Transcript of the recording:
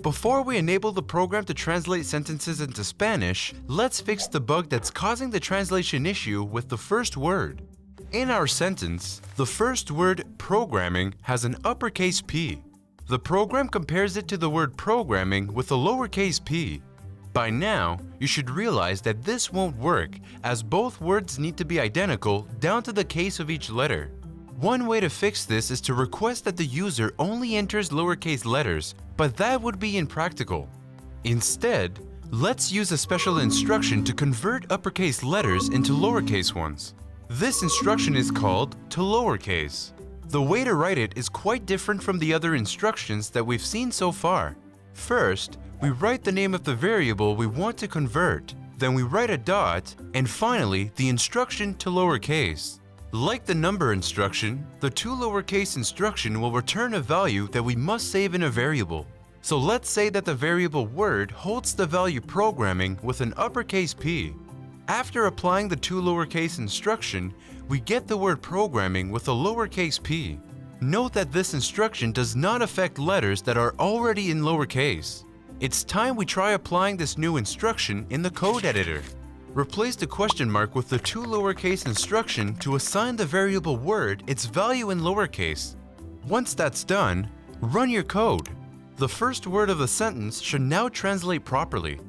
Before we enable the program to translate sentences into Spanish, let's fix the bug that's causing the translation issue with the first word. In our sentence, the first word, programming, has an uppercase P. The program compares it to the word programming with a lowercase p. By now, you should realize that this won't work, as both words need to be identical down to the case of each letter. One way to fix this is to request that the user only enters lowercase letters, but that would be impractical. Instead, let's use a special instruction to convert uppercase letters into lowercase ones. This instruction is called to lowercase. The way to write it is quite different from the other instructions that we've seen so far. First, we write the name of the variable we want to convert, then we write a dot, and finally the instruction to lowercase. Like the number instruction, the to lowercase instruction will return a value that we must save in a variable. So let's say that the variable word holds the value programming with an uppercase P. After applying the to lowercase instruction, we get the word programming with a lowercase p. Note that this instruction does not affect letters that are already in lowercase. It's time we try applying this new instruction in the code editor. Replace the question mark with the to lowercase instruction to assign the variable word its value in lowercase. Once that's done, run your code. The first word of the sentence should now translate properly.